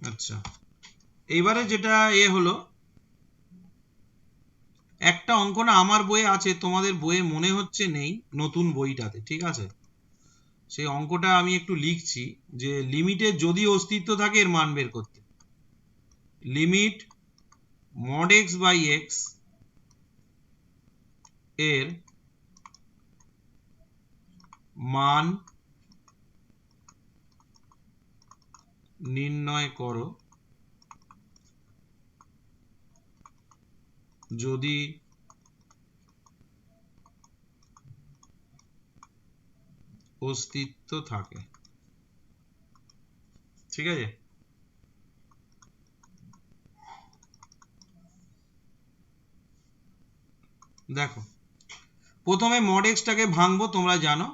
আচ্ছা, এইবারে যেটা হলো, একটা অঙ্ক না আমার বইয়ে আছে, তোমাদের বইয়ে মনে হচ্ছে নেই, নতুন বইটাতে, ঠিক আছে? সেই অঙ্কটা আমি একটু লিখছি, যে লিমিটের যদি অস্তিত্ব থাকে এর মান বের করতে। Limit mod x by x এর মান নির্ণয় করো যদি অস্তিত্ব থাকে। ঠিক আছে, দেখো প্রথমে mod x টাকে ভাঙবো, তোমরা জানো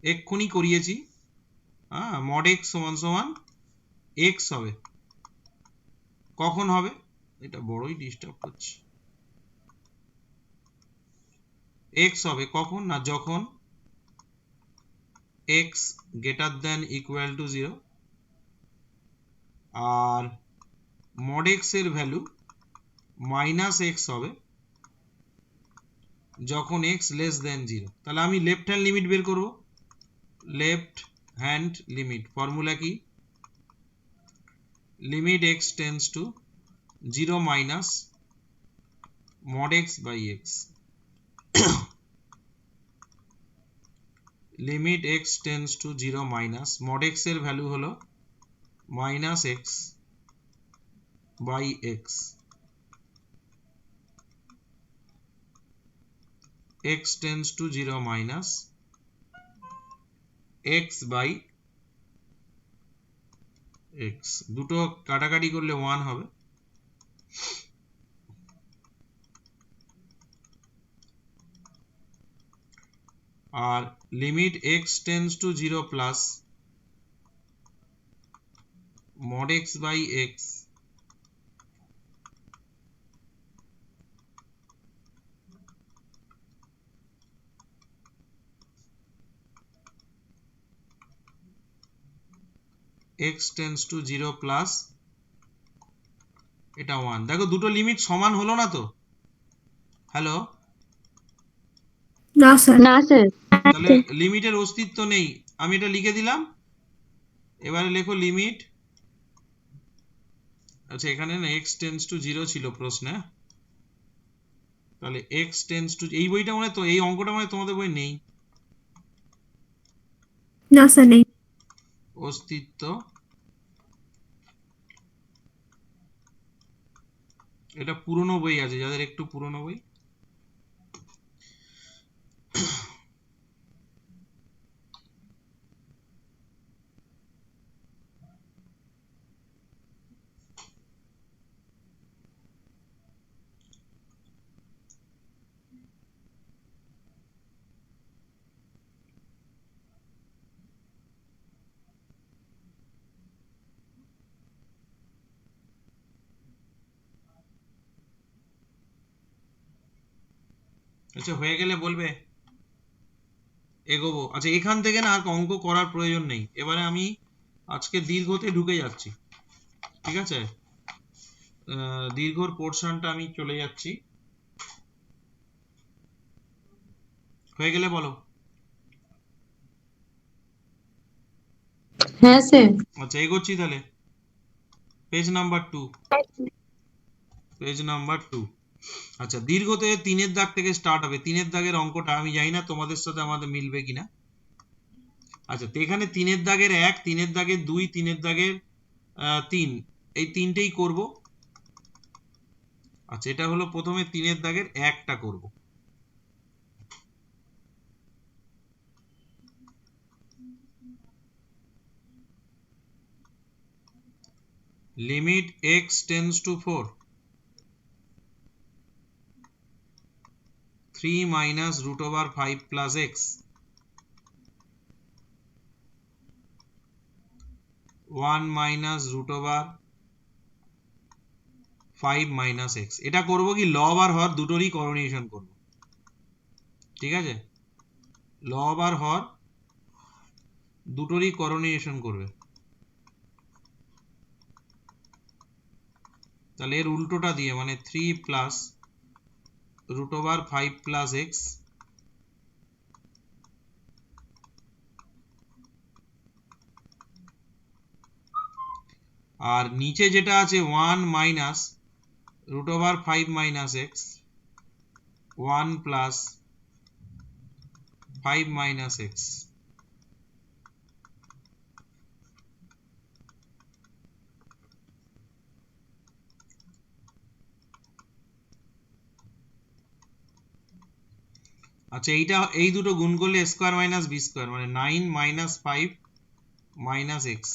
এক্ষুনি করিয়েছি। হ্যাঁ, mod x সমান সমান x হবে। কখন হবে? এটা বড়ই ডিস্টার্ব করছে। x হবে কখন? না যখন x greater than equal to 0 আর mod x এর ভ্যালু মাইনাস x হবে যখন x লেস দেন 0। তাহলে আমি লেফট হ্যান্ড লিমিট বের করব। লেফট হ্যান্ড লিমিট ফর্মুলা কি? Limit x tends to 0 minus mod x by x। Limit x tends to 0 minus mod x এর value হলো minus x by x। x tends to 0 minus x by x, দুটো কাটাকাটি করলে 1 হবে। আর limit x tends to 0 plus mod x by x x tends to 0 plus এটা 1। দেখো দুটো limit সমান হলো না তো? হ্যালো, না স্যার। না স্যার। তাহলে লিমিটের অস্তিত্ব নেই। আমি এটা লিখে দিলাম। এবারে লেখো লিমিট, আচ্ছা এখানে না x tends to 0 ছিল প্রশ্নে, তাহলে x tends to, এই বইটা মনে তো, এই অঙ্কটা মনে তোমাদের বই নেই। না স্যার নেই। অস্তিত্ব, এটা পুরনো বই আছে, যাদের একটু পুরনো বই। আচ্ছা হয়ে গেলে বলবে, এগোবো। আচ্ছা এখান থেকে না আর অঙ্ক করার প্রয়োজন নেই, এবারে আমি আজকে দীর্ঘতে ঢুকে যাচ্ছি। ঠিক আছে, দীর্ঘর পোর্শনটা আমি চলে যাচ্ছি। হয়ে গেলে বলো। হ্যাঁ স্যার। আচ্ছা এগোচ্ছি তাহলে, পেজ নাম্বার 2। Page number 2। আচ্ছা দীর্ঘতে 3-এর দাগ থেকে স্টার্ট হবে। 3-এর দাগের অঙ্কটা আমি জানি না তোমাদের সাথে আমাদের মিলবে কিনা। আচ্ছা তো এখানে 3-এর দাগের 1, 3-এর দাগের 2, 3-এর দাগের 3, এই তিনটেই করব। আচ্ছা এটা হলো প্রথমে 3-এর দাগের 1টা করব। Limit x tends to 4, 3 minus root over 5 plus x, 1 minus root over 5 minus x। এটা করব কি, লব আর হর দুটোরই করোনিয়েশন করব। ঠিক আছে, লব আর হর দুটোরই করোনিয়েশন করবে। তাহলে এর উল্টোটা দিয়ে মানে 3 প্লাস √5 প্লাস এক্স, আর নিচে যেটা আছে 1 minus √5 minus x, 1 plus 5 minus x. আচ্ছা এই দুটো গুণ করলে a square minus b square মানে 9 মাইনাস 5 মাইনাস এক্স।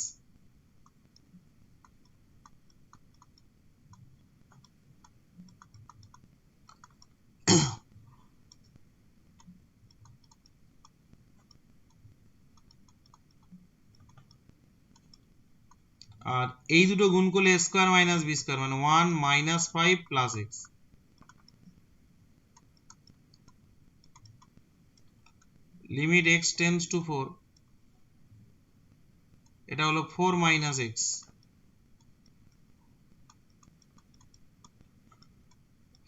আর এই দুটো গুণ করলে a square minus b square মানে 1 minus 5 plus x. Limit x tends to 4, এটা হলো 4 minus x,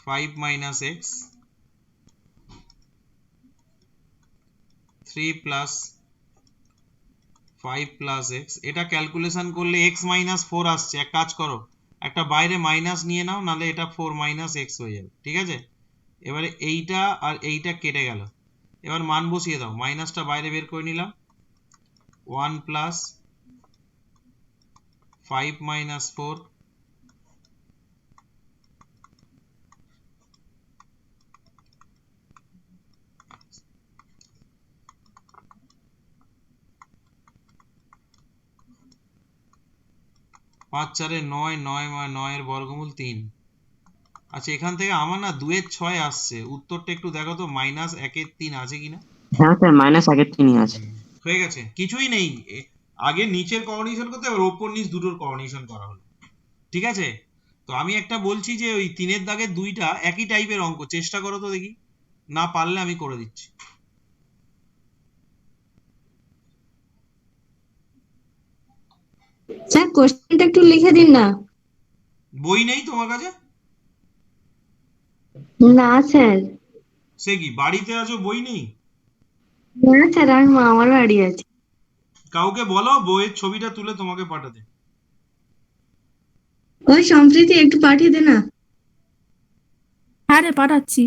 5 minus x, 3 plus 5 plus x. এটা ক্যালকুলেশন করলে x মাইনাস 4 আসছে। এক কাজ করো, একটা বাইরে মাইনাস নিয়ে নাও, নাহলে এটা 4 মাইনাস এক্স হয়ে যাবে। ঠিক আছে, এবারে এইটা আর এইটা কেটে গেল, এবার মান বসিয়ে দাও। মাইনাসটা বাইরে বের করে নিলাম, 1 প্লাস 5 মাইনাস 4, পাঁচ চারে 9, 9 এর বর্গমূল 3। আচ্ছা এখান থেকে আমার না 2 এর 6 আসছে, উত্তরটা একটু দেখো তো মাইনাস 1 এর 3 আছে কিনা। হ্যাঁ স্যার -1/3 আছে। হয়ে গেছে, কিছুই নেই। আগে নিচের কোঅর্ডিনেশন করতে, এবার ওপর নিচ দুটোর কোঅর্ডিনেশন করা হলো। ঠিক আছে, তো আমি একটা বলছি যে ওই 3 এর দাগের দুইটা একই টাইপের অঙ্ক, চেষ্টা করো তো দেখি, না পারলে আমি করে দিচ্ছি। স্যার কোশ্চেনটা একটু লিখে দিন না। বই নেই তোমার কাছে? না স্যার। সে কি, বাড়িতে আছো বই নেই? না স্যার, আমি মামার বাড়ি আছি। কাউকে বলো বইয়ের ছবিটা তুলে তোমাকে পাঠাতে। ওই সম্প্রীতি একটু পাঠিয়ে দে না। হ্যাঁ রে, পাঠাচ্ছি।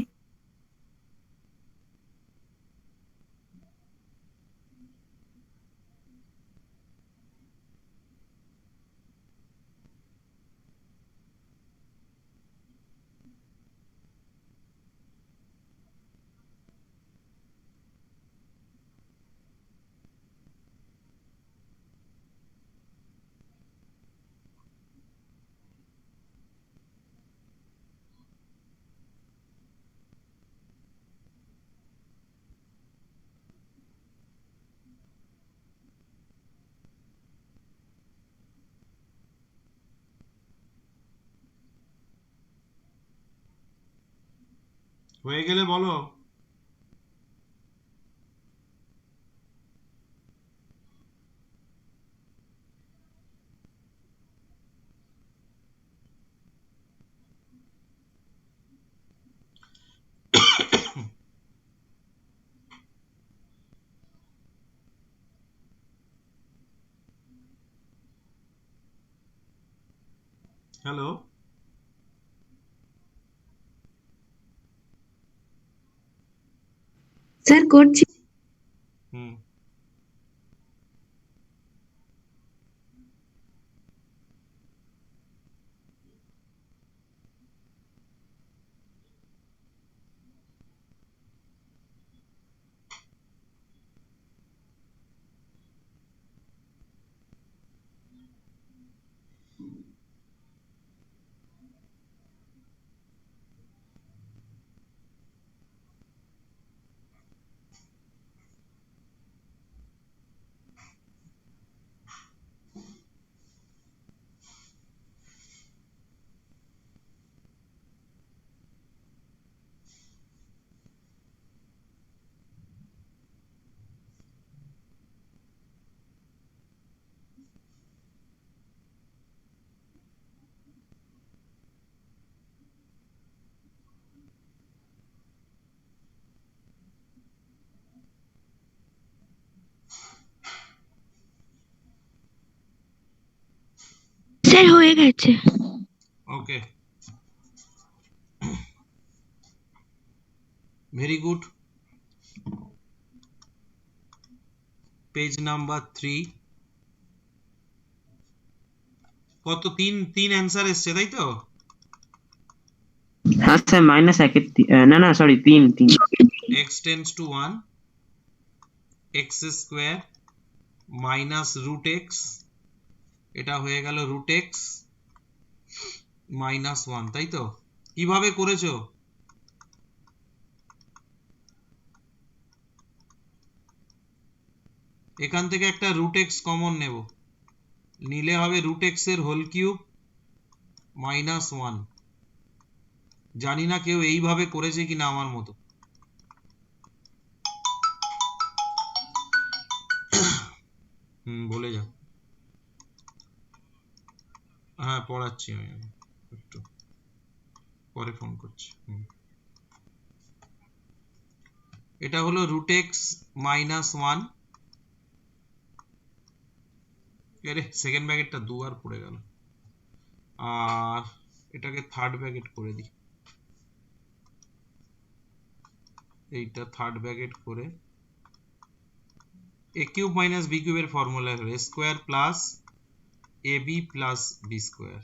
হয়ে গেলে বলো। হ্যালো, স্যার করছি। হুম, হয়ে গেছে। ওকে, ভেরি গুড। Page number 3। কত? তিন অ্যান্সার এসছে তাই তো? হ্যাঁ স্যার -1 না না sorry 3 x tends to 1, x square minus root x, এটা হয়ে গেল রুট এক্স মাইনাস 1, তাই তো? কিভাবে করেছো? এখান থেকে একটা রুট এক্স কমন নেব, নিলে হবে রুট এক্স এর হোল কিউব মাইনাস 1। জানি না কেউ এইভাবে করেছে কিনা আমার মতো। বলে যাও। হ্যাঁ পড়াচ্ছি আমি, একটু পরে ফোন করছি। এটা হলো রুট এক্স মাইনাস 1। আরে সেকেন্ড ব্র্যাকেটটা দুবার পড়ে গেল, আর এটাকে থার্ড ব্র্যাকেট করে দিই। এইটা থার্ড ব্র্যাকেট করে a কিউব মাইনাস b কিউবের ফর্মুলা হলো a square plus ab plus b square.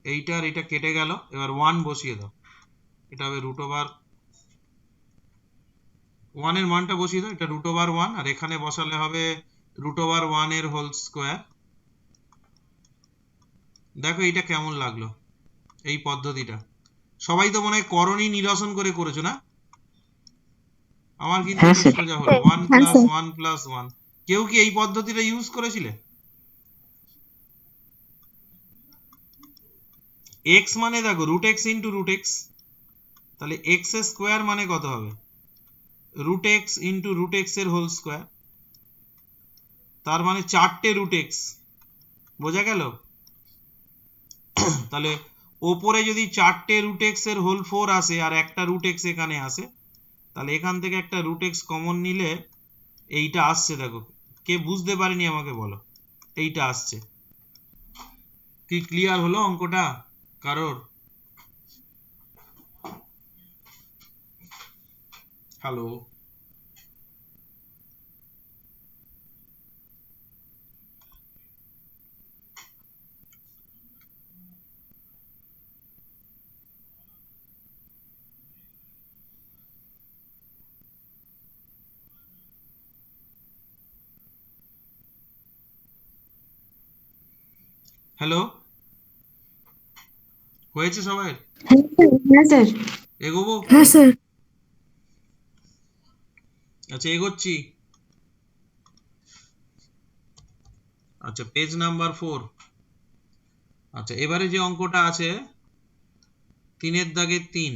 এইটার এটা কেটে গেল, এবার 1 বসিয়ে দাও। এটা হবে রুট ওভার 1 এর মানটা বসিয়ে দাও, এটা রুট ওভার 1, আর এখানে বসালে হবে রুট ওভার 1 এর হোল স্কোয়ার। দেখো এইটা কেমন লাগলো এই পদ্ধতিটা? সবাই তো মনে হয় করণী নিরসন করে করেছো না? আমার কিন্তু হ্যাঁ এটা স্যার। সোজা হলো 1 হ্যাঁ প্লাস স্যার। 1 প্লাস 1। কেউ কি এই পদ্ধতিটা ইউজ করেছিলে? x মানে দেখো root x into root x, তাহলে এক্স স্কোয়ার মানে কত হবে? Root x into root x এর হোল স্কোয়ার, তার মানে 4টে রুট এক্স। বোঝা গেল? তাহলে ওপরে যদি 4টে রুট এক্স এর হোল 4 আসে আর একটা রুট এক্স এখানে আসে, তাহলে এখান থেকে একটা রুট এক্স কমন নিলে এইটা আসছে। দেখো, কে বুঝতে পারেনি আমাকে বলো। এইটা আসছে। কি ক্লিয়ার হলো অঙ্কটা কারোর? হ্যালো? হ্যালো, হয়েছে সবাই? হ্যাঁ স্যার। এগোবো? হ্যাঁ স্যার। আচ্ছা এগোচ্ছি। আচ্ছা পেজ নাম্বার 4। আচ্ছা এবারে যে অঙ্কটা আছে 3 দাগের 3,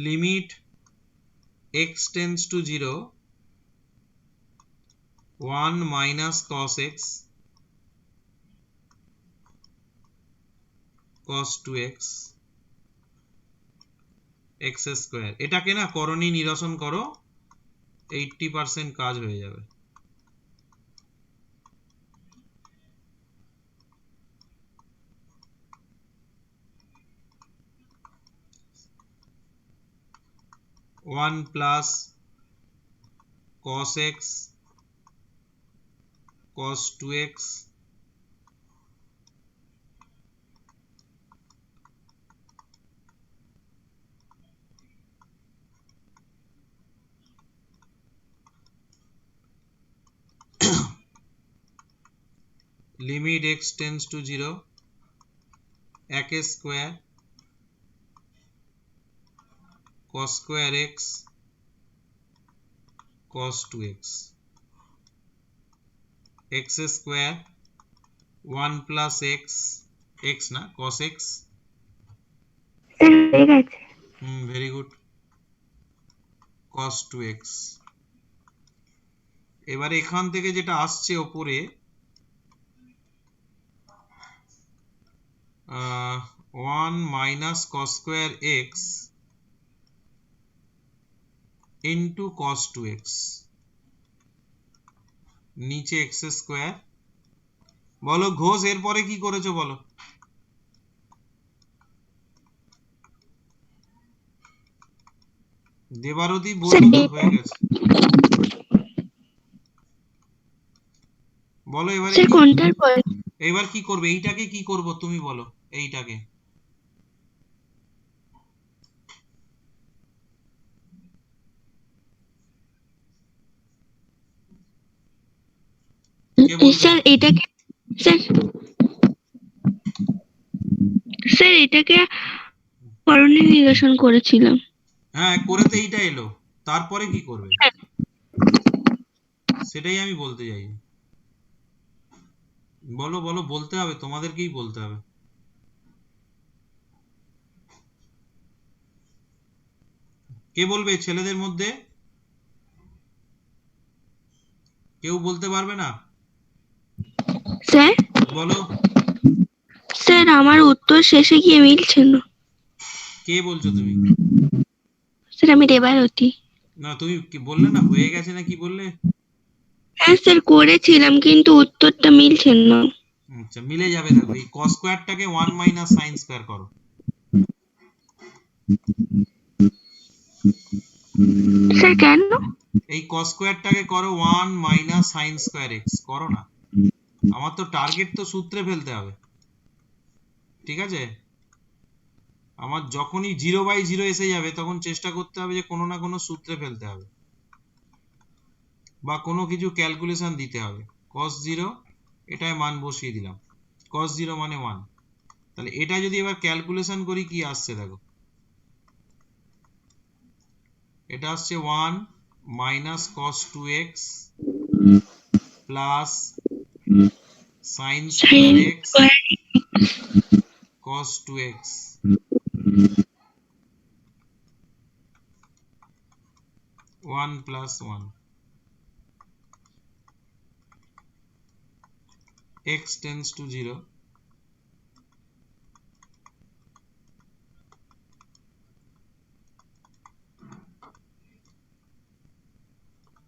limit x tends to 0 1 minus cos x cos 2x x square. এটাকে না করণী নিরসন করো, 80% কাজ হয়ে যাবে। One plus cos x cos 2x limit x tends to 0 1 square cos square x cos 2x x square 1 plus x না cos x। Sir হয়ে গেছে। Very good, cos 2x। এবারে এখান থেকে যেটা আসছে ওপরে 1 1 minus cos square x into cos 2x নিচে x স্কয়ার। বলো ঘোষ এরপরে কি করেছো বলো। দেবারতী বললো তো হয়ে গেছে। বলো এবারে স্যার কি, কোনটার পরে? এবার কি করবে, এইটাকে কি করব তুমি বলো, এইটাকে কে বলবে? স্যার এটাকে, স্যার স্যার এটাকে করণীয় নিরসন করেছিলাম। হ্যাঁ করে তো এইটা এলো, তারপরে কি করবে সেটাই আমি বলতে চাই। বলো বলো, বলতে হবে, তোমাদেরকেই বলতে হবে। কে বলবে ছেলেদের মধ্যে? কেউ বলতে পারবে না? স্যার, বলো। স্যার আমার উত্তর শেষে গিয়ে মিলছে না। কে বলছো তুমি? স্যার আমি দেবারতী। না তুমি কি বললে না হয়ে গেছে না কি বললে? হ্যাঁ স্যার করেছিলাম কিন্তু উত্তরটা মিলছে না। আচ্ছা মিলে যাবে, দেখো এই cos স্কয়ারটাকে 1 মাইনাস sin স্কয়ার করো। স্যার কেন? এই cos স্কয়ারটাকে করো 1 মাইনাস sin স্কয়ার x, করো না। আমার তো টার্গেট তো সূত্রে ফেলতে হবে, ঠিক আছে? আমার যখনই 0/0 এসে যাবে তখন চেষ্টা করতে হবে যে কোনো না কোনো সূত্রে ফেলতে হবে বা কোনো কিছু ক্যালকুলেশন দিতে হবে। cos 0 এটায় মান বসিয়ে দিলাম, cos 0 মানে 1। তাহলে এটা যদি এবার ক্যালকুলেশন করি কি আসছে দেখো, এটা আসছে 1 minus cos 2x plus sin square x cos 2x 1 plus 1, x tends to 0,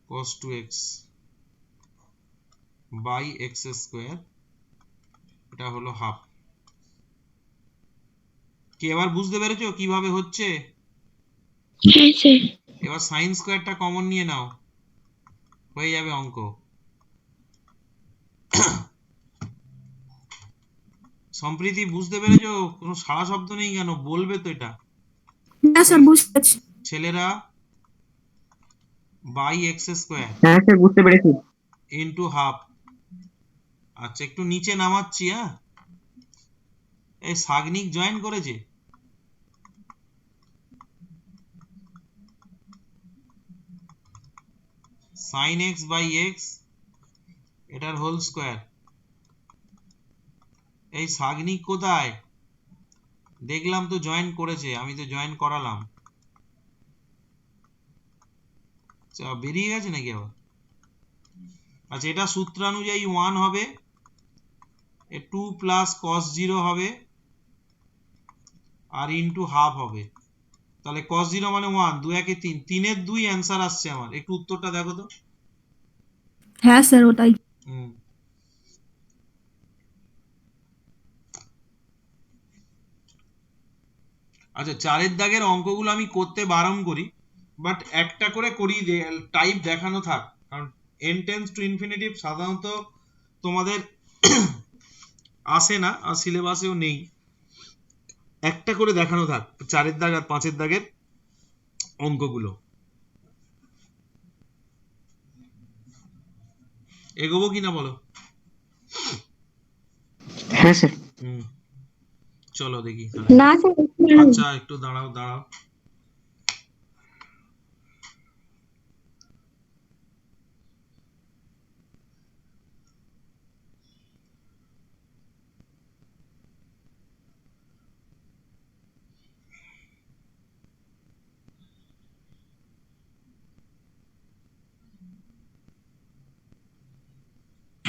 cos 2x by x square, এটা হলো হাফ। কি এবার বুঝতে পেরেছো কিভাবে হচ্ছে? হ্যাঁ স্যার। এবার sin স্কয়ারটা কমন নিয়ে নাও, হয়ে যাবে অঙ্ক। সম্প্রীতি বুঝতে পেরেছো? কোনো সারা শব্দ নেই কেন, বলবে তো এটা। হ্যাঁ স্যার বুঝতে পারছি। ছেলেরা বাই এক্স স্কোয়ার হ্যাঁ স্যার বুঝতে পেরেছি। Into half. আচ্ছা একটু নিচে নামাচ্ছি, হ্যাঁ এই সাগনিক জয়েন করেছে। সাইন এক্স বাই এক্স এটার হোল স্কোয়ার। এই সাগনিক কোথায়? দেখলাম তো জয়েন করেছে, আমি তো জয়েন করালাম। বেরিয়ে গেছে নাকি আবার? আচ্ছা এটা সূত্রানুযায়ী 1 হবে, 2 প্লাস cos 0 হবে আর ইন্টু হাফ হবে। তাহলে cos 0 মানে 1, 2 একে 3, 3 এর 2 অ্যান্সার আসছে আমার। একটু উত্তরটা দেখো তো। হ্যাঁ স্যার ওটাই। হুম। আচ্ছা 4 দাগের অঙ্কগুলো আমি করতে বারণ করি, বাট একটা করে করি, টাইপ দেখানো থাক, কারণ n টেন্স টু ইনফিনিটিভ সাধারণত তোমাদের আসে না আর সিলেবাসেও নেই। একটা করে দেখানো থাক 4 দাগ আর 5 দাগের অঙ্কগুলো। এগোবো কিনা বলো? হ্যাঁ স্যার। হুম চলো দেখি। না স্যার আচ্ছা একটু দাঁড়াও দাঁড়াও।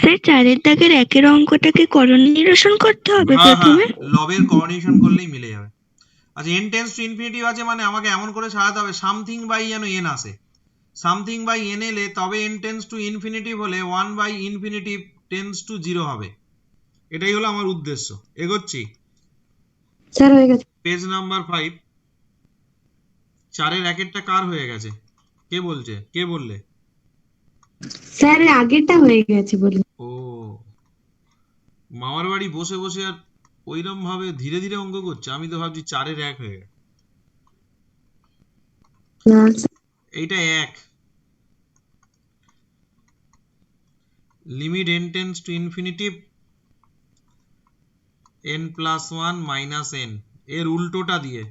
স্যার 4-এর দাগের 1-এর অঙ্কটাকে করণ নিরসন করতে হবে হ্যাঁ হ্যাঁ, প্রথমে। লবের কোঅর্ডিনেশন করলেই মিলে যাবে। আচ্ছা n টেন্ডস টু ইনফিনিটি আছে মানে আমাকে এমন করে সাজাতে হবে সামথিং বাই যেন n আসে, সামথিং বাই n এলে তবে n টেন্ডস টু ইনফিনিটিভ হলে 1 বাই ইনফিনিটিভ টেন্ডস টু 0 হবে। এটাই হলো আমার উদ্দেশ্য। এগোচ্ছি, স্যার হয়ে গেছে। Page number 5। 4-এর 1-এরটা কার হয়ে গেছে? কে বলছে? কে বললে? স্যার আগেরটা হয়ে গেছে বলি। ও, মামার বাড়ি বসে বসে আর ওইরকম ভাবে ধীরে ধীরে অঙ্ক করছে, আমি তো ভাবছি 4-এর 1 হয়ে গেছে। না এইটা 1, limit n tends to infinity n plus 1 minus n, এর উল্টোটা দিয়ে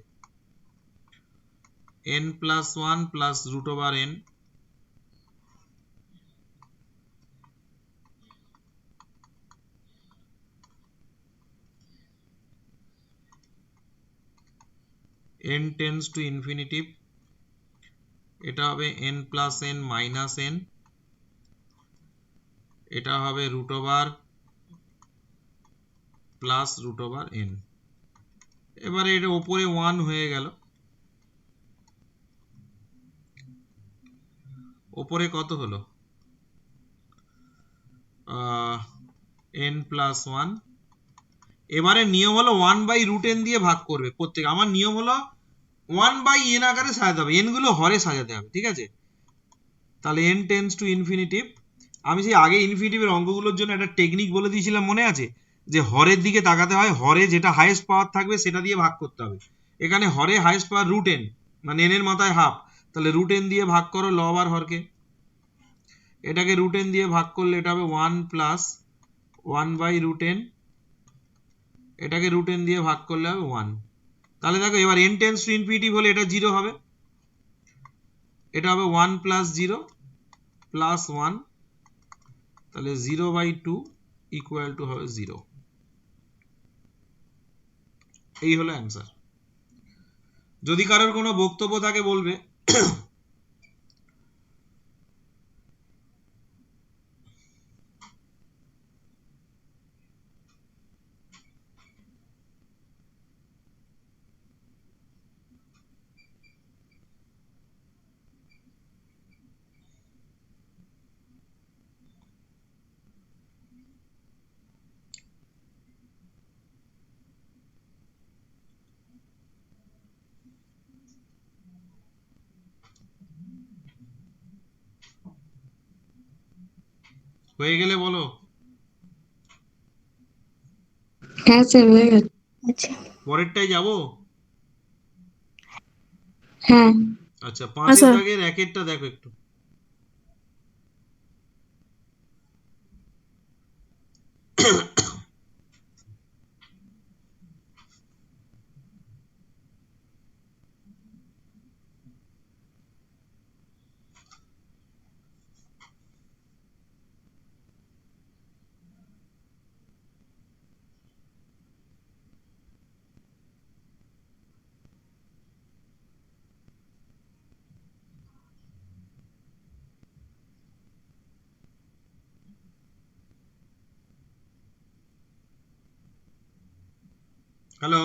n plus 1 plus root over n, n tends to infinity, এটা হবে n plus n minus n, এটা হবে root over plus root over n। এবারে এটা ওপরে 1 হয়ে গেল, ওপরে কত হলো? n plus 1। এবারে নিয়ম হলো 1 বাই রুট n দিয়ে ভাগ করবে প্রত্যেক। আমার নিয়ম হলো 1 বাই n আকারে সাজাতে হবে, n গুলো হরে সাজাতে হবে, ঠিক আছে? তাহলে n টেন্ডস টু ইনফিনিটিভ, আমি সেই আগে ইনফিনিটিভের অঙ্কগুলোর জন্য একটা টেকনিক বলে দিয়েছিলাম, মনে আছে? যে হরের দিকে তাকাতে হয়, হরে যেটা হাইয়েস্ট পাওয়ার থাকবে সেটা দিয়ে ভাগ করতে হবে। এখানে হরে হাইয়েস্ট পাওয়ার রুট n, মানে n এর মাথায় হাফ, তাহলে রুট n দিয়ে ভাগ করো লব আর হরকে। এটাকে রুট n দিয়ে ভাগ করলে এটা হবে 1 প্লাস 1 বাই রুট n, এটাকে রুট n দিয়ে ভাগ করলে হবে 1। তাহলে দেখো এবার n টেন্ডস টু ইনফিনিটিভ হলে এটা 0 হবে, এটা হবে 1 প্লাস 0 প্লাস 1, তাহলে 0 বাই 2 ইকুয়াল টু হবে 0। এই হলো অ্যান্সার। যদি কারোর কোনো বক্তব্য থাকে বলবে। হয়ে গেলে বলো। হ্যাঁ স্যার হয়ে গেছে। আচ্ছা পরেরটাই যাব। হ্যাঁ আচ্ছা, হ্যাঁ 5-এর স্যার। দাগের 1-এরটা দেখো একটু। হ্যালো,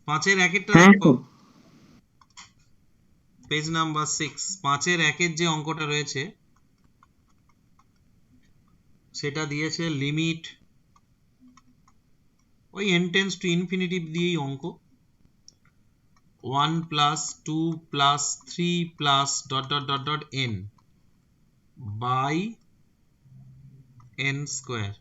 5-এর 1-এরটা হ্যাঁ দেখো, স্যার। Page number 6। 5-এর 1-এর যে অঙ্কটা রয়েছে সেটা দিয়েছে লিমিট, ওই n টেন্ডস টু ইনফিনিটিভ দিয়েই অঙ্ক, 1 plus 2 plus 3 plus dot dot dot dot n by n square.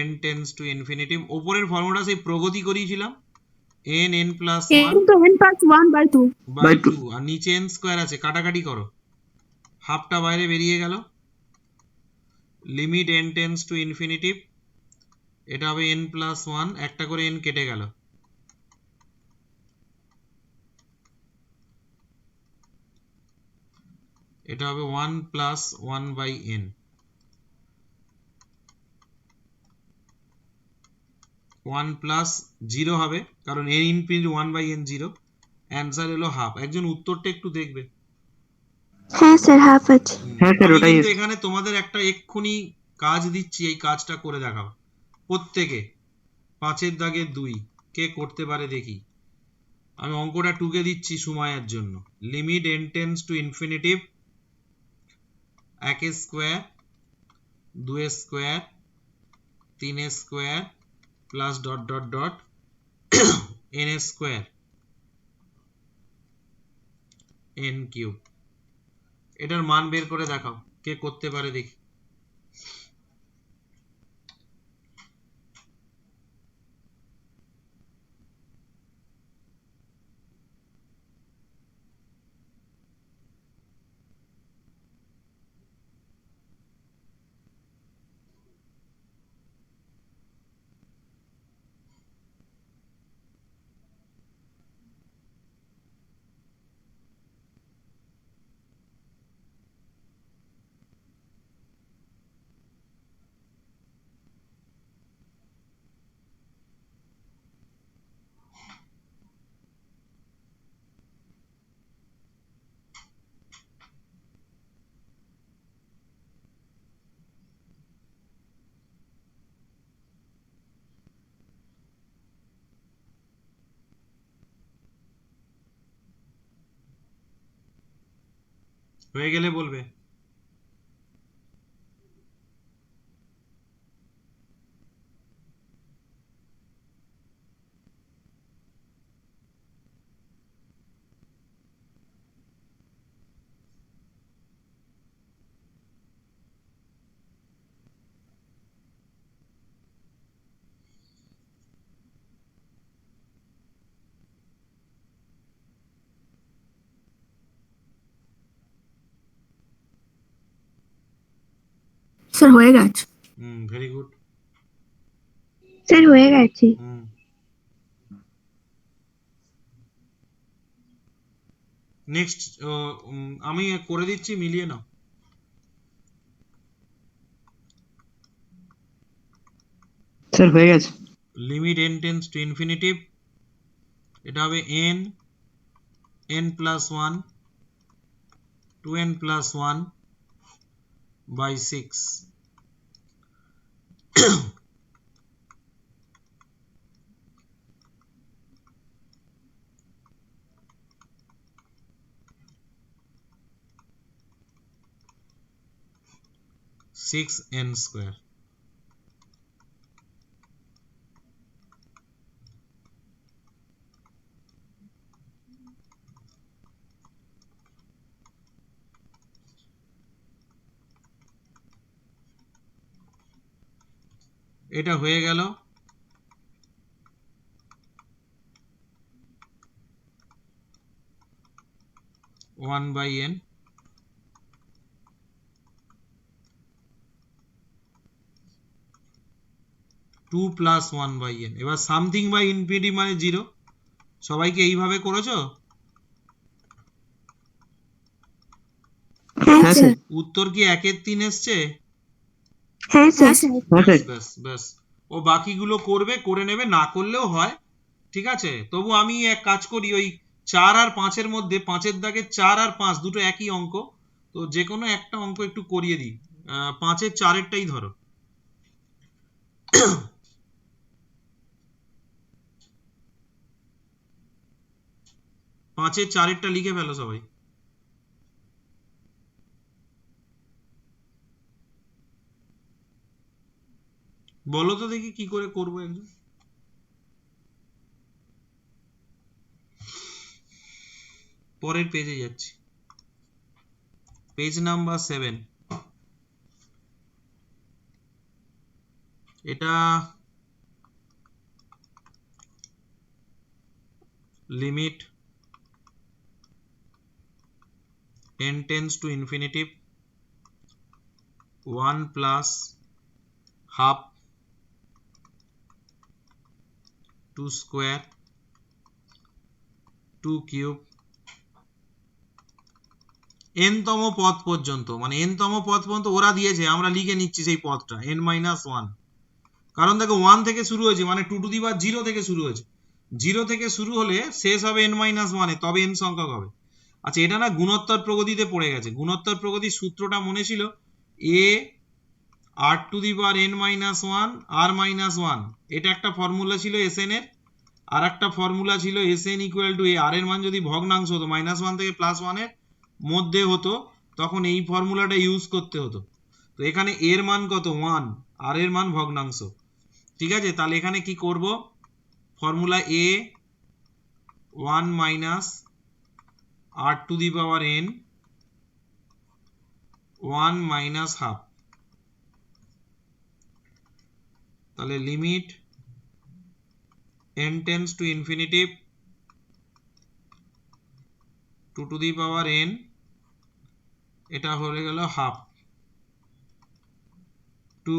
n tends to infinity, ওপরের ফর্মুলা সেই প্রগতি করিয়েছিলাম, n n প্লাস 1 কিন্তু n plus 1/2। বাই By 2 2, আর নিচে n স্কোয়ার আছে, কাটাকাটি করো, হাফটা বাইরে বেরিয়ে গেল। Limit n tends to infinity, এটা হবে n প্লাস 1, একটা করে n কেটে গেল, এটা হবে 1 প্লাস 1 বাই n। 1 প্লাস 0 হবে, কারণ n infinity 1 by n 0, answer এলো হাফ। একজন উত্তরটা একটু দেখবে। হ্যাঁ স্যার হাফ আছে। হ্যাঁ স্যার আমি ওটাই কিন্তু এখানে তোমাদের একটা এক্ষুনি কাজ দিচ্ছি, এই কাজটা করে দেখাও প্রত্যেকে। 5-এর দাগের 2 কে করতে পারে দেখি। আমি অঙ্কটা টুকে দিচ্ছি সময়ের জন্য। Limit n tends to infinitive 1 square 2 square 3 square plus dot dot dot n square n cube. এটার মান বের করে দেখাও, কে করতে পারে দেখি। হয়ে গেলে বলবে। স্যার হয়ে গেছে। Very good. স্যার হয়ে গেছে। নেক্সট আমি করে দিচ্ছি, মিলিয়ে নাও। স্যার হয়ে গেছে। Limit n tends to infinity, এটা হবে n plus 1 2n plus 1 by 6 6n square. এটা হয়ে গেল। One by n 2 plus 1 by n। এবার সামথিং বাই ইনফিনিটি মানে 0। সবাইকে এইভাবে করেছো? হ্যাঁ হ্যাঁ স্যার। স্যার। উত্তর কি 1/3 এসছে? হ্যাঁ স্যার। হ্যাঁ স্যার। ব্যাস ব্যাস। ও বাকিগুলো করবে, করে নেবে, না করলেও হয়, ঠিক আছে। তবু আমি এক কাজ করি, ওই 4 আর 5-এর মধ্যে 5-এর দাগে 4 আর 5 দুটো একই অঙ্ক, তো যে কোনো একটা অঙ্ক একটু করিয়ে দিই। 5-এর 4-এরটাই ধরো। 5-এর 4-এরটা লিখে ফেলো সবাই। বলো তো দেখি কি করে করবো একজন। পরের পেজে যাচ্ছি, পেজ নাম্বার 7। এটা limit n tends to infinitive 1 plus half 2 square 2 cube n তম পদ পর্যন্ত, মানে n তম পদ পর্যন্ত ওরা দিয়েছে, আমরা লিখে নিচ্ছি সেই পদটা n মাইনাস 1। কারণ দেখো 1 থেকে শুরু হয়েছে, মানে 2 টু দি পাওয়ার 0 থেকে শুরু হয়েছে। 0 থেকে শুরু হলে শেষ হবে n মাইনাস 1-এ, তবে n সংখ্যক হবে। আচ্ছা এটা না গুণোত্তর প্রগতিতে পড়ে গেছে। গুণোত্তর প্রগতির সূত্রটা মনে ছিল a r two the power n minus one r minus one, এটা একটা ফর্মুলা ছিল এসএন এর। আর একটা ফর্মুলা ছিল এসএন ইকুয়াল টু আর এর মান যদি ভগ্নাংশ হতো মাইনাস ওয়ান থেকে প্লাস ওয়ানের মধ্যে হতো তখন এই ফর্মুলাটা ইউজ করতে হতো। তো এখানে এর মান কত? ওয়ান, আর এর মান ভগ্নাংশ। ঠিক আছে, তাহলে এখানে কি করব? ফর্মুলা এ one minus r to the power n one minus half, তাহলে limit n tends to infinity two two the power n, এটা হয়ে গেল half, two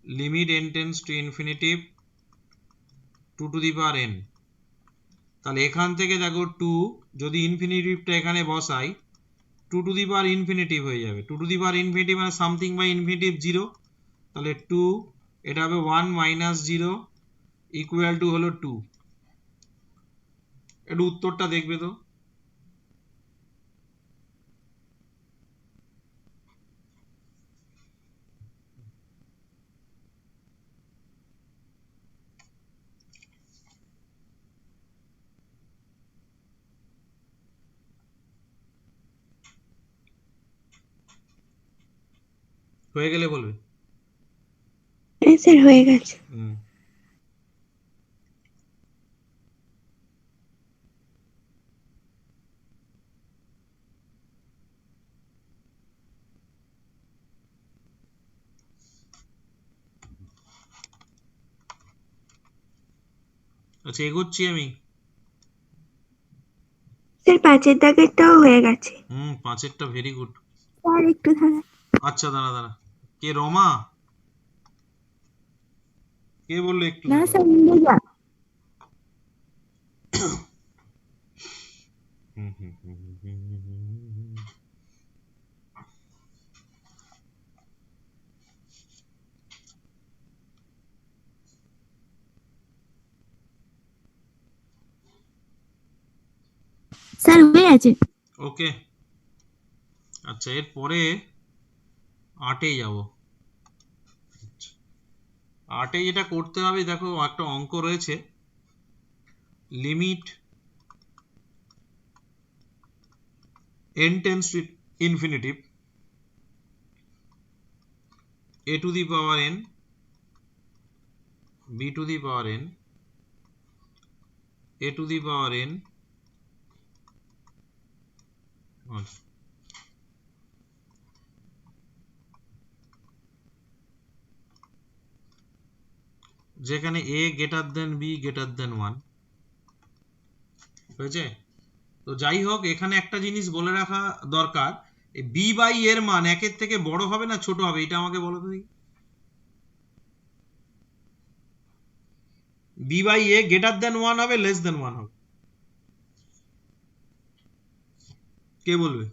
limit n tends to infinity two two the power n। তাহলে এখান থেকে দেখো two, যদি ইনফিনিটিভটা এখানে বসাই two two the power infinity হয়ে যাবে। Two two the power infinity মানে সামথিং বাই ইনফিনিটিভ জিরো, তাহলে টু, এটা হবে one minus zero equal to হলো টু। একটু উত্তরটা দেখবে তো। হয়ে গেলে বলবে। হ্যাঁ স্যার হয়ে গেছে। আচ্ছা এগোচ্ছি আমি। স্যার 5-এর দাগেরটাও হয়ে গেছে। পাঁচেরটা ভেরি গুড। স্যার একটু দাঁড়ান। আচ্ছা দাঁড়া দাঁড়া, কে রমা? কে বললো একটু না দাঁড়া? স্যার ইন্দ্রজা। হুম, হুম, হুম, হুম, হুম, হুম, হুম। স্যার হয়ে গেছে। ওকে, আচ্ছা এরপরে আটে যাব। আটে যেটা করতে হবে দেখো, একটা অঙ্ক রয়েছে, limit n tends to infinitive a to the power n b to the power n a to the power n, যেখানে a greater then b greater than 1 হয়েছে। তো যাই হোক, এখানে একটা জিনিস বলে রাখা দরকার, b বাই এর মান একের থেকে বড় হবে না ছোট হবে, এটা আমাকে বলো তো দেখি। b by a greater than 1 হবে লেস দেন 1 হবে? কে বলবে?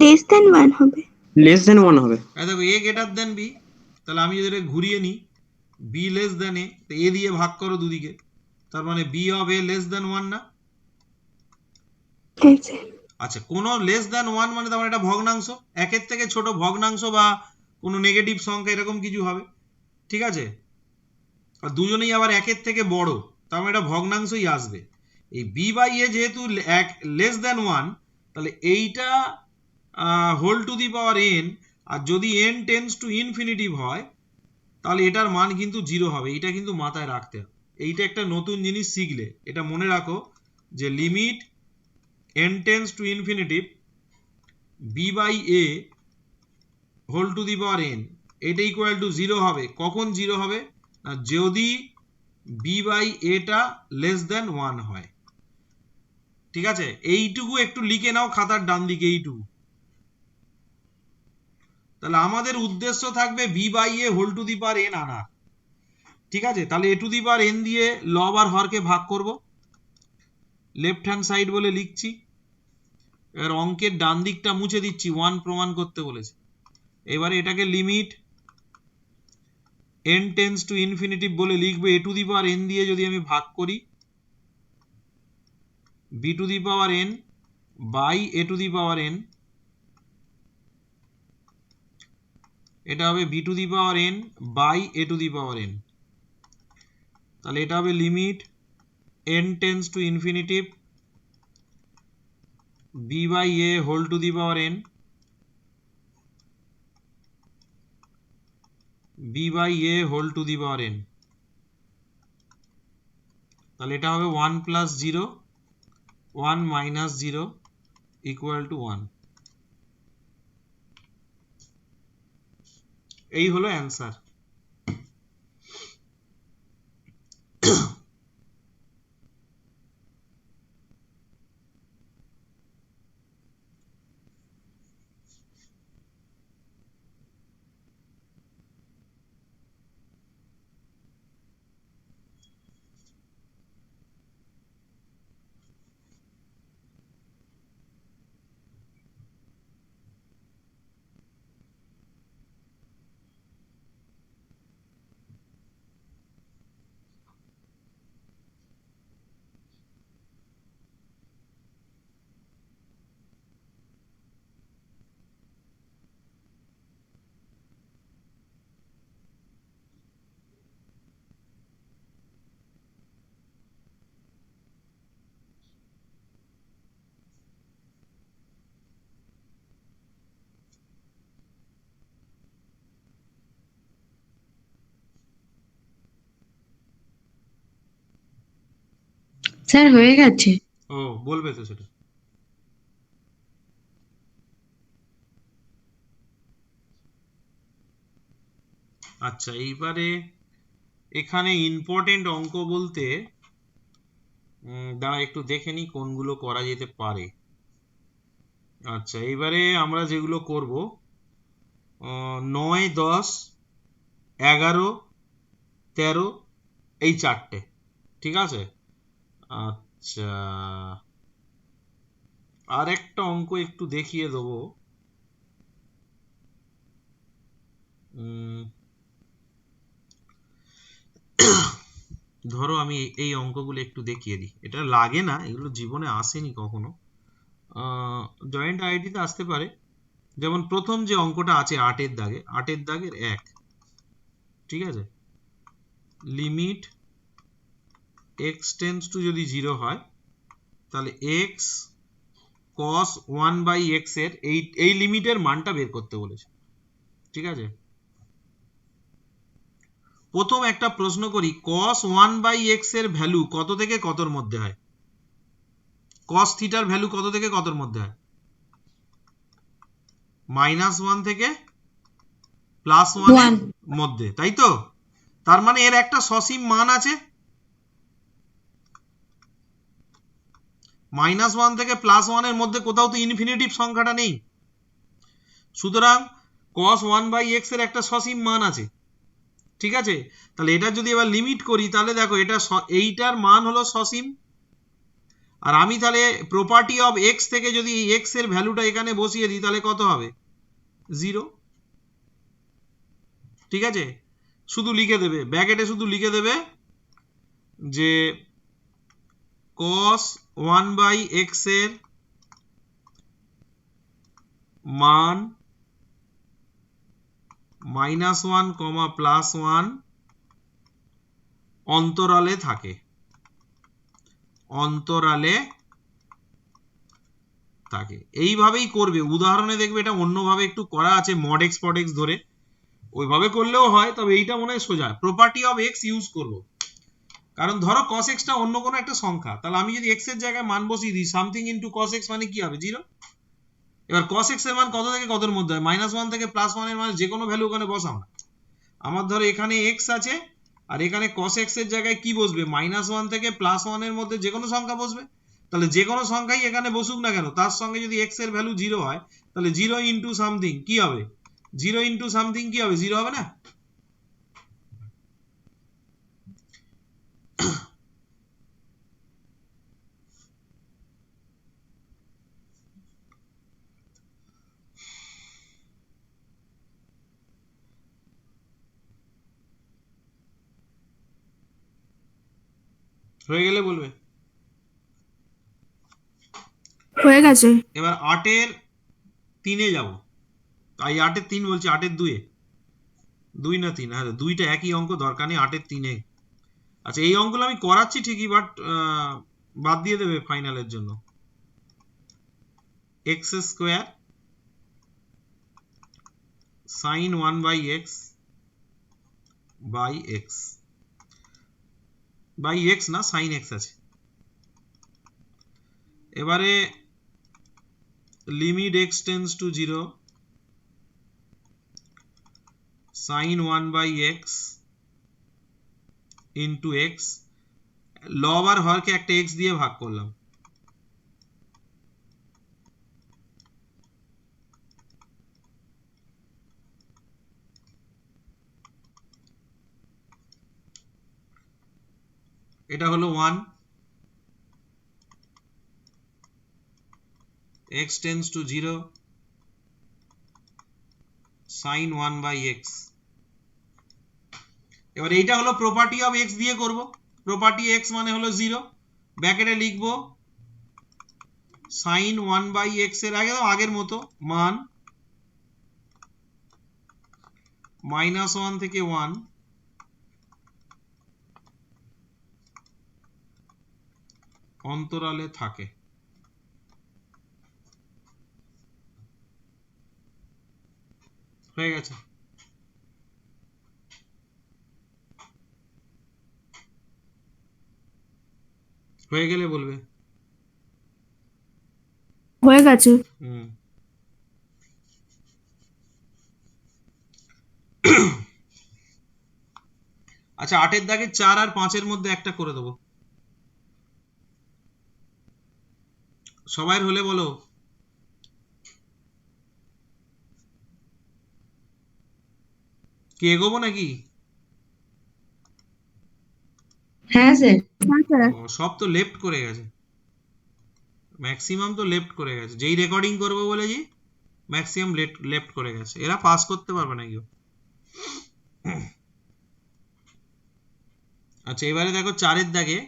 লেস দেন 1 হবে। লেস দেন 1 হবে। দেখো a গ্রেটার দেন b, তাহলে আমি যদি এটা ঘুরিয়ে নিই b লেস দেন a, তো a দিয়ে ভাগ করো দুদিকে, তার মানে b of a less than 1 না? হ্যাঁ স্যার। আচ্ছা, কোন লেস দেন 1 মানে তার মানে এটা ভগ্নাংশ, একের থেকে ছোট ভগ্নাংশ বা কোনো নেগেটিভ সংখ্যা এরকম কিছু হবে। ঠিক আছে, আর দুজনেই আবার একের থেকে বড়, তার মানে এটা ভগ্নাংশই আসবে। এই b বাই a যেহেতু এক লেস দেন 1, তাহলে এইটা whole to the power n, আর যদি n টেন্ডস টু ইনফিনিটিভ হয় তাহলে এটার মান কিন্তু জিরো হবে। এটা কিন্তু মাথায় রাখতে হবে, এইটা একটা নতুন জিনিস শিখলে এটা মনে রাখো যে limit n tends to infinity b by a whole to the power n, এটা ইকুয়াল টু জিরো হবে। কখন জিরো হবে? না যদি b বাই a টা লেস দেন 1 হয়। ঠিক আছে, এইটুকু একটু লিখে নাও খাতার ডান দিকে, এইটুকু। তাহলে আমাদের উদ্দেশ্য থাকবে b by a whole to the power n আনা। ঠিক আছে, তাহলে a to the power n দিয়ে লব আর হরকে ভাগ করব, লেফট হ্যান্ড সাইড বলে লিখছি। এবার অঙ্কের ডান দিকটা মুছে দিচ্ছি, 1 প্রমাণ করতে বলেছে। এবারে এটাকে limit n tends to infinity বলে লিখবো, a to the power n দিয়ে যদি আমি ভাগ করি b to the power n by a to the power n, এটা হবে b to the power n by a to the power n। তাহলে এটা হবে limit n tends to infinity b by a whole to the power n, b by a whole to the power n। তাহলে এটা হবে 1 plus 0 1 minus 0 equal to 1। এই হলো answer. Sir হয়ে গেছে। ও বলবে তো সেটা। আচ্ছা এইবারে এখানে ইম্পর্টেন্ট অঙ্ক বলতে দাঁড়া একটু দেখে নি কোনগুলো করা যেতে পারে। আচ্ছা এইবারে আমরা যেগুলো করব 9 10 11 13 এই চারটে, ঠিক আছে। আচ্ছা আর একটা অঙ্ক একটু দেখিয়ে দেবো। ধরো আমি এই অঙ্কগুলো একটু দেখিয়ে দিই, এটা লাগে না, এগুলো জীবনে আসেনি কখনো, জয়েন্ট আইডিতে আসতে পারে। যেমন প্রথম যে অঙ্কটা আছে 8 দাগের 1, ঠিক আছে। লিমিট x টেন্ডস টু যদি 0 হয় তাহলে x cos 1 বাই x এর এই লিমিটের মানটা বের করতে বলেছে, ঠিক আছে। প্রথম একটা প্রশ্ন করি, cos 1 বাই x এর ভ্যালু কত থেকে কতর মধ্যে হয়? cos থিটার ভ্যালু কত থেকে কতর মধ্যে হয়? -1 থেকে +1 এর মধ্যে, তাই তো? তার মানে এর একটা সসীম মান আছে। -1 থেকে +1 এর মধ্যে কোথাও তো ইনফিনিটিভ সংখ্যাটা নেই, সুতরাং cos 1 বাই x এর একটা সসীম মান আছে, ঠিক আছে। তাহলে এটা যদি এবার লিমিট করি তাহলে দেখো এটা এইটার মান হলো সসীম, আর আমি তাহলে প্রপার্টি অফ x থেকে যদি এই x এর ভ্যালুটা এখানে বসিয়ে দিই তাহলে কত হবে? 0, ঠিক আছে। শুধু লিখে দেবে ব্র্যাকেটে, শুধু লিখে দেবে যে cos 1 বাই x এর মান -1, +1 অন্তরালে থাকে, এইভাবেই করবে। উদাহরণে দেখবে এটা অন্যভাবে একটু করা আছে, mod x pod x ধরে, ওইভাবে করলেও হয়, তবে এইটা মনে হয় সোজা। প্রপার্টি অফ x ইউজ করব, কারণ ধরো cos x টা অন্য কোনো একটা সংখ্যা, তাহলে আমি যদি x এর জায়গায় মান বসিয়ে দিই সামথিং ইনটু cos x মানে কি হবে? 0। এবার cos x এর মান কত থেকে কতর মধ্যে হয়? -1 থেকে +1 এর মানে যে কোনো ভ্যালু ওখানে বসাও না। আমার ধরো এখানে x আছে আর এখানে cos x এর জায়গায় কি বসবে? -1 থেকে +1 এর মধ্যে যে কোনো সংখ্যা বসবে। তাহলে যে কোনো সংখ্যাই এখানে বসুক না কেন, তার সঙ্গে যদি x এর ভ্যালু 0 হয় তাহলে 0 ইনটু সামথিং কি হবে? 0 ইনটু সামথিং কি হবে? 0 হবে না? হয়ে গেলে বলবে। গেছে। এবার 8 এর 3-এ যাব, তাই 8 এর 3 বলছি, 8 এর 2-এ, 2 না 3, হ্যাঁ 2টা একই অঙ্ক, দরকার নেই 8 এর 3-এ। আচ্ছা এই অঙ্কগুলো আমি করাচ্ছি ঠিকই, বাট বাদ দিয়ে দেবে ফাইনালের জন্য। x square sin 1/x by x, by x না sin x আছে। এবারে limit x tends to 0 sin 1/x into x, লব আর হরকে একটা x দিয়ে ভাগ করলাম, এটা হলো 1, x tends to 0 sin 1/x। এবার এইটা হলো প্রপার্টি অফ x দিয়ে করব, প্রপার্টি x মানে হলো 0, ব্র্যাকেটে লিখব sin 1/x এর আগে আগের মতো মান -1 থেকে 1 অন্তরালে থাকে। হয়ে গেছে। হয়ে গেলে বলবে। হয়ে গেছে। হুম আচ্ছা 8 এর দাগে 4 আর 5 এর মধ্যে একটা করে দেবো, সবাইয়ের হলে বলো। কি এগোবো নাকি? হ্যাঁ স্যার। হ্যাঁ স্যার। ও, সব তো লেফট করে গেছে, ম্যাক্সিমাম তো লেফট করে গেছে, যেই রেকর্ডিং করবো বলেছি ম্যাক্সিমাম লেফট করে গেছে, এরা পাস করতে পারবে না কেউ। আচ্ছা এবারে দেখো 4 এর দাগে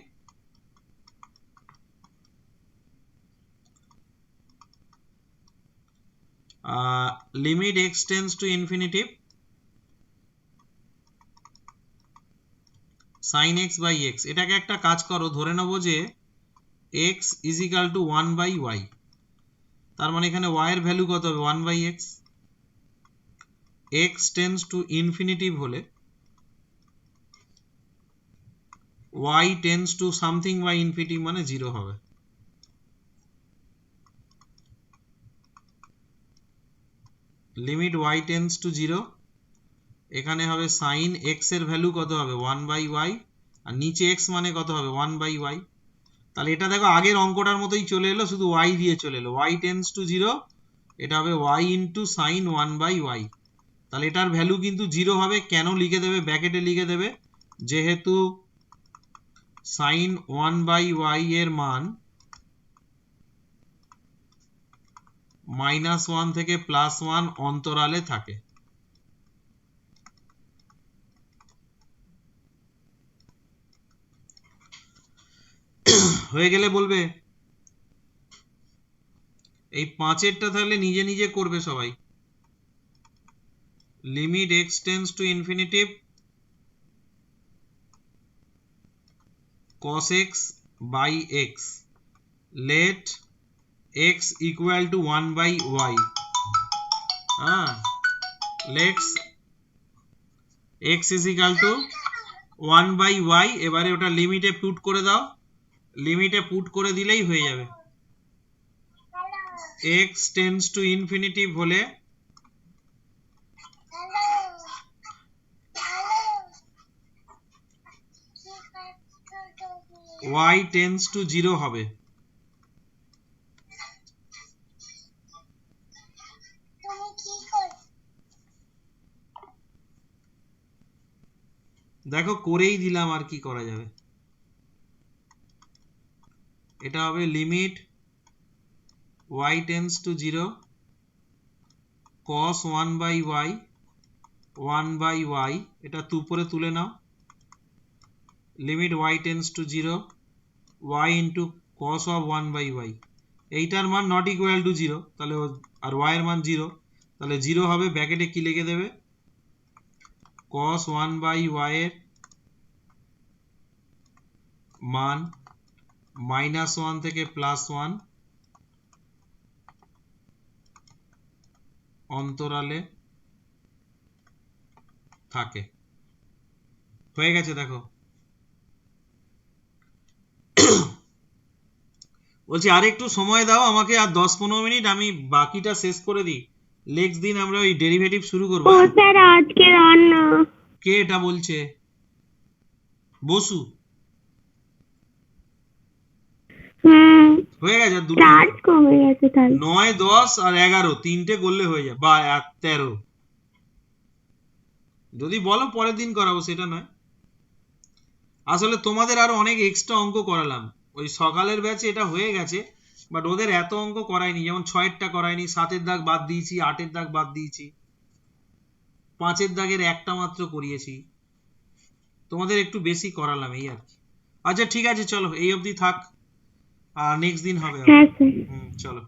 limit x tends to infinity sin x by x, এটাকে একটা কাজ করো, ধরে নেবো যে x is equal to 1/y, তার মানে এখানে y এর ভ্যালু কত হবে 1/x, x tends to infinity হলে y tends to something by infinity মানে 0 হবে। লিমিট y টেন্স টু 0, এখানে হবে sin x এর ভ্যালু কত হবে 1/y, আর নিচে x মানে কত হবে 1/y। তাহলে এটা দেখো আগের অঙ্কটার মতোই চলে এলো, শুধু y দিয়ে চলে এলো, y টেন্স টু 0, এটা হবে y ইন্টু sin 1/y। তাহলে এটার ভ্যালু কিন্তু 0 হবে, কেন লিখে দেবে ব্র্যাকেটে লিখে দেবে, যেহেতু sin 1/y এর মান -1 থেকে +1 অন্তরালে থাকে। হয়ে গেলে বলবে। এই 5-এরটা তাহলে নিজে নিজে করবে সবাই। Limit x tends to infinitive cos x by x, let x equal to 1/y, let x is equal to 1/y। এবারে ওটা লিমিটে পুট করে দাও, লিমিটে পুট করে দিলেই হয়ে যাবে। x টেন্স টু ইনফিনিটিভ হলে y টেন্স টু 0 হবে। দেখো করেই দিলাম, আর কি করা যাবে। এটা হবে limit y tends to 0 cos 1/y 1/y, এটা উপরে তুলে নাও, limit y tends to 0 y into cos of 1/y, এইটার মান নট ইকুয়াল টু 0, তাহলে আর y এর মান 0, তাহলে 0 হবে, ব্র্যাকেটে কি লিখে দেবে, cos 1/y এর মান -1 থেকে +1 অন্তরালে থাকে। হয়ে গেছে দেখো। বলছি আর একটু সময় দাও আমাকে, আর 10-15 মিনিট, আমি বাকিটা শেষ করে দিই। নেক্সট দিন আমরা ওই ডেরিভেটিভ শুরু করবো। ও স্যার আজকে আর না। কে এটা বলছে? বসু? হয়ে গেছে, আর দুটো চার্জ কমে গেছে তাহলে। 9, 10 আর 11 তিনটে করলে হয়ে যায়, বা 13। যদি বলো পরের দিন করাবো, সেটা নয়। আসলে তোমাদের আরো অনেক এক্সট্রা অঙ্ক করালাম, ওই সকালের ব্যাচে এটা হয়ে গেছে, বাট ওদের এত অঙ্ক করাইনি, যেমন 6-এরটা করাইনি, 7-এর দাগ বাদ দিয়েছি, 8-এর দাগ বাদ দিয়েছি, 5-এর দাগের একটা মাত্র করিয়েছি, তোমাদের একটু বেশি করালাম এই আর কি। আচ্ছা ঠিক আছে, চলো এই অবধি থাক, আর নেক্সট দিন হবে। হ্যাঁ স্যার। চলো।